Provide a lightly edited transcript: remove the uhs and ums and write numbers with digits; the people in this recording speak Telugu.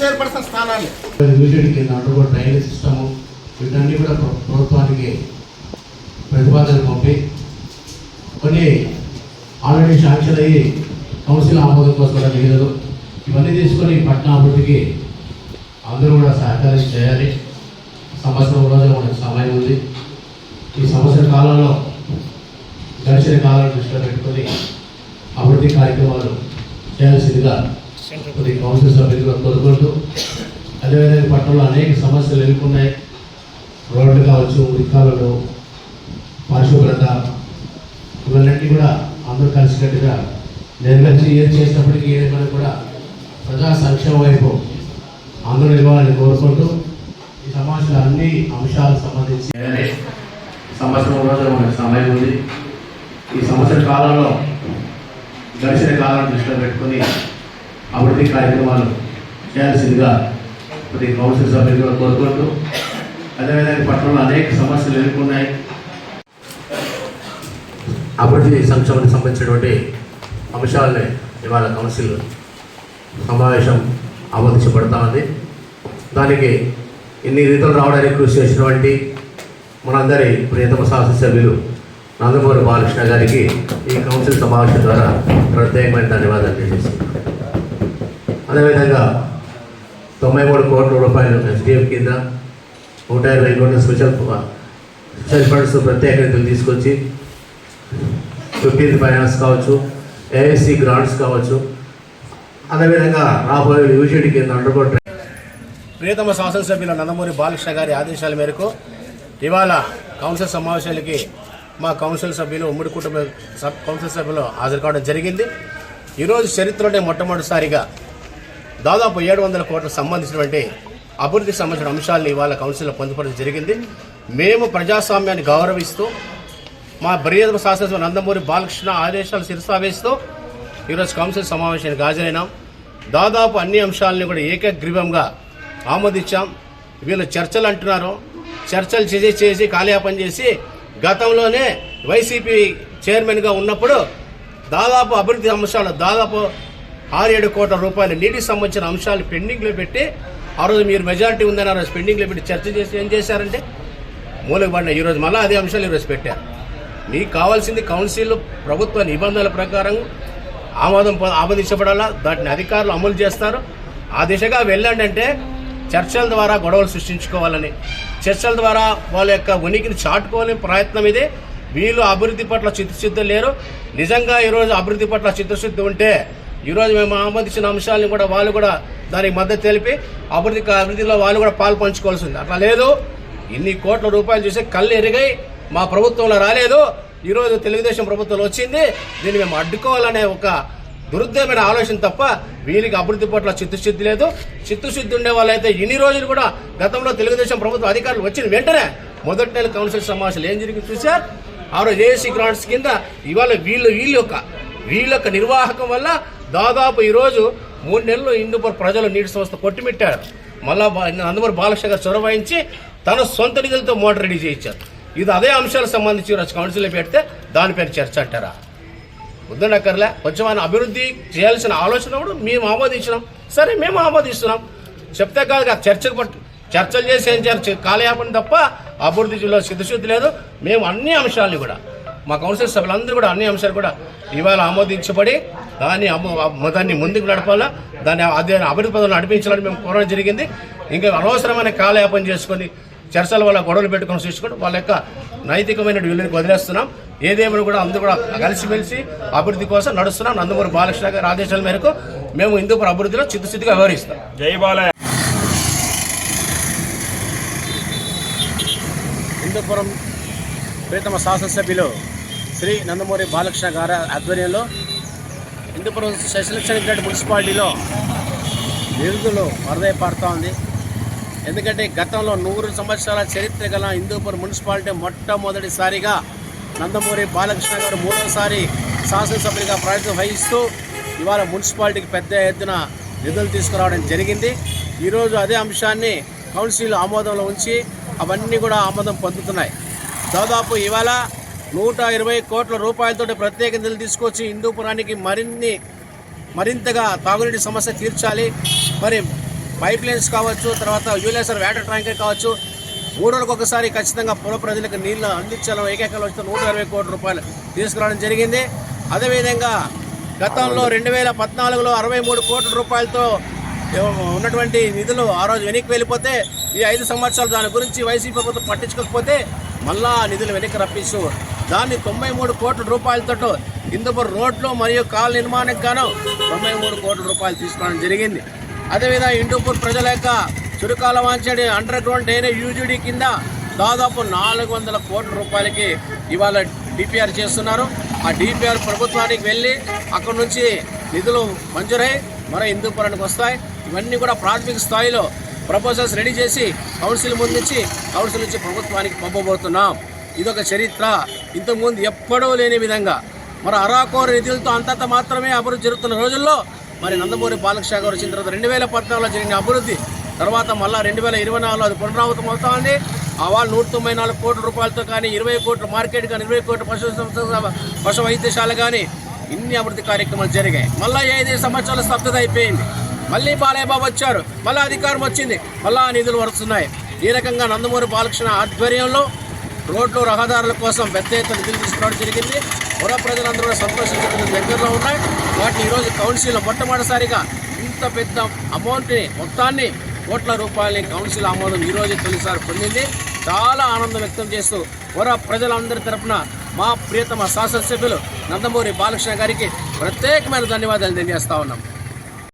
చైర్పర్సన్ స్థానాన్ని డ్రైనేజ్ సిస్టము వీటన్ని కూడా ప్రభుత్వానికి ప్రతిపాదన పంపి కొన్ని ఆల్రెడీ శాంక్షన్ అయ్యి కౌన్సిల్ ఆమోదం కోసం కూడా మిగిలదు. ఇవన్నీ తీసుకొని పట్టణ అభివృద్ధికి అందరూ కూడా సహకారం చేయాలి. సంవత్సరం రోజులు మనకు సమయం ఉంది. ఈ సంవత్సర కాలంలో గడిచిన కాలాన్ని దృష్టిలో పెట్టుకొని అభివృద్ధి కార్యక్రమాలు చేయాల్సిందిగా కొన్ని కౌన్సిల్ సభ్యులుగా కోరుకుంటూ, అదేవిధంగా పట్టణంలో అనేక సమస్యలు ఎదుర్కొన్నాయి. రోడ్లు కావచ్చు, ఉరికాలు, పరిశుభ్రత, ఇవన్నీ కూడా అందరూ కలిసికట్టుగా నిర్వహించి ఏం చేసినప్పటికీ ఏదైనా కూడా ప్రజా సంక్షేమ వైపు అందరూ ఇవ్వాలని కోరుకుంటూ ఈ సమాజంలో అన్ని అంశాలకు సంబంధించి సంవత్సరం రోజులు మనకు సమయం ఉంది. ఈ సంవత్సర కాలంలో గడిచిన కాలాన్ని దృష్టిలో పెట్టుకొని అభివృద్ధి కార్యక్రమాలు చేయాల్సిందిగా ప్రతి కౌన్సిల్ సభ్యులుగా కోరుకుంటూ, అదేవిధంగా పట్టణంలో అనేక సమస్యలు ఎదుర్కొన్నాయి. అభివృద్ధి సంక్షేమానికి సంబంధించినటువంటి అంశాలని ఇవాళ కౌన్సిల్ సమావేశం ఆమోదించబడతా ఉంది. దానికి ఇన్ని రీతులు రావడానికి కృషి చేసినటువంటి మనందరి ప్రియతమ శాసనసభ్యులు నందమూరి బాలకృష్ణ గారికి ఈ కౌన్సిల్ సమావేశం ద్వారా ప్రత్యేకమైన ధన్యవాదాలు తెలియజేస్తున్నాను. అదేవిధంగా 93 కోట్ల రూపాయలు SDF కింద 120 కోట్ల స్పెషల్ ఫండ్స్ ప్రత్యేక నిధులు తీసుకొచ్చి 15th ఫైనాన్స్ కావచ్చు, ASC గ్రాంట్స్ కావచ్చు, అదేవిధంగా రాబోయే యూజీడీ కింద అండర్గ్రౌండ్. ప్రియతమ శాసనసభ్యుల నందమూరి బాలకృష్ణ గారి ఆదేశాల మేరకు ఇవాళ కౌన్సిల్ సమావేశాలకి మా కౌన్సిల్ సభ్యులు, ఉమ్మడి కుటుంబ కౌన్సిల్ సభ్యులు హాజరు కావడం జరిగింది. ఈరోజు చరిత్రలోనే మొట్టమొదటిసారిగా దాదాపు 700 కోట్లకు సంబంధించినటువంటి అభివృద్ధికి సంబంధించిన అంశాలను ఇవాళ కౌన్సిల్లో పొందుపరచడం జరిగింది. మేము ప్రజాస్వామ్యాన్ని గౌరవిస్తూ మా ప్రియతమ శాసనసభ్యులు నందమూరి బాలకృష్ణ ఆదేశాలు శిరసావేస్తూ ఈరోజు కౌన్సిల్ సమావేశానికి హాజరైనాం. దాదాపు అన్ని అంశాలని కూడా ఏకగ్రీవంగా ఆమోదించాం. వీళ్ళు చర్చలు అంటున్నారు, చర్చలు చేసి కాలయాపన చేసి గతంలోనే వైసీపీ చైర్మన్గా ఉన్నప్పుడు దాదాపు అభివృద్ధి అంశాలు దాదాపు 6-7 కోట్ల రూపాయలు నీటికి సంబంధించిన అంశాలు పెండింగ్లో పెట్టి, ఆ రోజు మీరు మెజారిటీ ఉందని ఆ రోజు పెండింగ్లో పెట్టి చర్చ చేసి ఏం చేశారంటే మూలకు పడినాయి. ఈరోజు మళ్ళీ అదే అంశాలు ఈరోజు పెట్టారు. మీకు కావాల్సింది కౌన్సిల్ ప్రభుత్వ నిబంధనల ప్రకారం ఆమోదించబడాలా, దాటిని అధికారులు అమలు చేస్తారు. ఆ దిశగా వెళ్ళండి అంటే చర్చల ద్వారా గొడవలు సృష్టించుకోవాలని, చర్చల ద్వారా వాళ్ళ యొక్క ఉనికిని చాటుకోవాలని ప్రయత్నం ఇది. వీళ్ళు అభివృద్ధి పట్ల చిత్తశుద్ధి లేరు. నిజంగా ఈరోజు అభివృద్ధి పట్ల చిత్తశుద్ధి ఉంటే ఈరోజు మేము ఆమోదించిన అంశాలను కూడా వాళ్ళు కూడా దానికి మద్దతు తెలిపి అభివృద్ధిలో వాళ్ళు కూడా పాలు పంచుకోవాల్సింది. అట్లా లేదు. ఇన్ని కోట్ల రూపాయలు చూసి కళ్ళు ఎరిగాయి, మా ప్రభుత్వంలో రాలేదు, ఈరోజు తెలుగుదేశం ప్రభుత్వంలో వచ్చింది, దీన్ని మేము అడ్డుకోవాలనే ఒక దురుద్దేమైన ఆలోచన తప్ప వీళ్ళకి అభివృద్ధి పట్ల చిత్తశుద్ధి లేదు. చిత్తశుద్ధి ఉండే వాళ్ళైతే ఇన్ని రోజులు కూడా గతంలో తెలుగుదేశం ప్రభుత్వ అధికారులు వచ్చిన వెంటనే మొదటి నెల కౌన్సిల్ సమావేశాలు ఏం జరిగింది చూశారు. ఆ రోజు ASC గ్రాంట్స్ కింద ఇవాళ వీళ్ళ యొక్క నిర్వాహకం వల్ల దాదాపు ఈరోజు 3 నెలలు హిందూపూర్ ప్రజలు నీటి సంస్థ కొట్టిమిట్టారు. మళ్ళా నందమూరి బాలకృష్ణ గారు చొరవ వహించి తన సొంత నిధులతో మోటార్ రెడీ చేయించారు. ఇది అదే అంశాలకు సంబంధించి ఈరోజు కౌన్సిల్లో పెడితే దానిపైన చర్చ అంటారా? వద్దనక్కర్లే. కొంచెం ఆయన అభివృద్ధి చేయాల్సిన ఆలోచన కూడా మేము ఆమోదించినాం. సరే, మేము ఆమోదిస్తున్నాం చెప్తే కాదు, చర్చలు చేసి ఏం చేయాలి, కాలయాపన తప్ప అభివృద్ధిలో సిద్ధశుద్ధి లేదు. మేము అన్ని అంశాలని కూడా మా కౌన్సిల్ సభ్యులందరూ కూడా అన్ని అంశాలు కూడా ఇవాళ ఆమోదించబడి దాన్ని ముందుకు నడపాలా, దాన్ని అదే అభివృద్ధి పనులు నడిపించాలని మేము కోరడం జరిగింది. ఇంకా అనవసరమైన కాలయాపన చేసుకొని చర్చల వల్ల గొడవలు పెట్టుకొని చూసుకుంటూ వాళ్ళ యొక్క నైతికమైన విలువని వదిలేస్తున్నాం. ఏదేమైనా కూడా అందరూ కూడా కలిసిమెలిసి అభివృద్ధి కోసం నడుస్తున్నాం. నందమూరి బాలకృష్ణ గారి ఆదేశాల మేరకు మేము హిందూపూర్ అభివృద్ధిలో చిత్తశుద్ధిగా వ్యవహరిస్తాం. జై బాలయ్య. హిందూపురం ప్రియతమ శాసనసభ్యులు శ్రీ నందమూరి బాలకృష్ణ గారి ఆధ్వర్యంలో హిందూపురం సెలక్షన్ మున్సిపాలిటీలో నిధులు వరదై పడుతూ ఉంది. ఎందుకంటే గతంలో 100 సంవత్సరాల చరిత్ర గల హిందూపూర్ మున్సిపాలిటీ మొట్టమొదటిసారిగా నందమూరి బాలకృష్ణ గారు 3వసారి శాసనసభ్యుడిగా ప్రాతినిధ్యం వహిస్తూ ఇవాళ మున్సిపాలిటీకి పెద్ద ఎత్తున నిధులు తీసుకురావడం జరిగింది. ఈరోజు అదే అంశాన్ని కౌన్సిల్ ఆమోదంలో ఉంచి అవన్నీ కూడా ఆమోదం పొందుతున్నాయి. దాదాపు ఇవాళ 120 కోట్ల రూపాయలతో ప్రత్యేక నిధులు తీసుకొచ్చి హిందూపురానికి మరింతగా తాగునీటి సమస్య తీర్చాలి. మరి పైప్ లైన్స్ కావచ్చు, తర్వాత యూలేసర్ వాటర్ ట్యాంకర్ కావచ్చు, 3 రోజులకు ఒకసారి ఖచ్చితంగా పుర ప్రజలకు నీళ్లు అందించాలని ఏకైకంలో వచ్చి 120 కోట్ల రూపాయలు తీసుకురావడం జరిగింది. అదేవిధంగా గతంలో 2014లో 63 కోట్ల రూపాయలతో ఉన్నటువంటి నిధులు ఆ రోజు వెనక్కి వెళ్ళిపోతే ఈ 5 సంవత్సరాలు దాని గురించి వైసీపీ ప్రభుత్వం పట్టించుకోకపోతే మళ్ళా నిధులు వెనక్కి రప్పిస్తూ దాన్ని 93 కోట్ల రూపాయలతో హిందూపూర్ రోడ్లు మరియు కాల్ నిర్మాణానికి గాను 93 కోట్ల రూపాయలు తీసుకోవడం జరిగింది. అదేవిధంగా హిందూపూర్ ప్రజల యొక్క చురుకాల వాంచడి అండర్ గ్రౌండ్ డ్రైనేజ్ యూజీడీ కింద దాదాపు 400 కోట్ల రూపాయలకి ఇవాళ డిపిఆర్ చేస్తున్నారు. ఆ డిపిఆర్ ప్రభుత్వానికి వెళ్ళి అక్కడ నుంచి నిధులు మంజూరై మరో హిందూపురానికి వస్తాయి. ఇవన్నీ కూడా ప్రాథమిక స్థాయిలో ప్రపోజల్స్ రెడీ చేసి కౌన్సిల్ ముందుంచి కౌన్సిల్ నుంచి ప్రభుత్వానికి పంపబోతున్నాం. ఇదొక చరిత్ర. ఇంతకుముందు ఎప్పుడూ లేని విధంగా మరి అరాకోర నిధులతో అంతంత మాత్రమే అభివృద్ధి జరుగుతున్న రోజుల్లో మరి నందమూరి బాలకృష్ణ గారు వచ్చిన తర్వాత 2014లో జరిగిన అభివృద్ధి తర్వాత మళ్ళీ 2024లో అది పునరావృతం అవుతా ఉంది. ఆ వాళ్ళు 194 కోట్ల రూపాయలతో కానీ 20 కోట్ల మార్కెట్ కానీ 20 కోట్ల పశు వైద్యశాల కానీ ఇన్ని అభివృద్ధి కార్యక్రమాలు జరిగాయి. మళ్ళీ 5 సంవత్సరాల స్తబ్దత అయిపోయింది. మళ్ళీ బాలయ్య బాబు వచ్చారు, మళ్ళీ అధికారం వచ్చింది, మళ్ళీ నిధులు వస్తున్నాయి. ఈ రకంగా నందమూరి బాలకృష్ణ ఆధ్వర్యంలో రోడ్లు రహదారుల కోసం పెద్ద ఎత్తున నిధులు తీసుకోవడం జరిగింది. పుర ప్రజలందరూ కూడా సంతోషించడం దగ్గరలో ఉన్నాయి. వాటిని ఈరోజు కౌన్సిల్ మొట్టమొదటిసారిగా ఇంత పెద్ద అమౌంట్ని మొత్తాన్ని కోట్ల రూపాయలని కౌన్సిల్ ఆమోదం ఈరోజు తొలిసారి పొందింది. చాలా ఆనందం వ్యక్తం చేస్తూ పుర ప్రజలందరి తరఫున మా ప్రియతమ శాసనసభ్యులు నందమూరి బాలకృష్ణ గారికి ప్రత్యేకమైన ధన్యవాదాలు తెలియజేస్తా ఉన్నాం.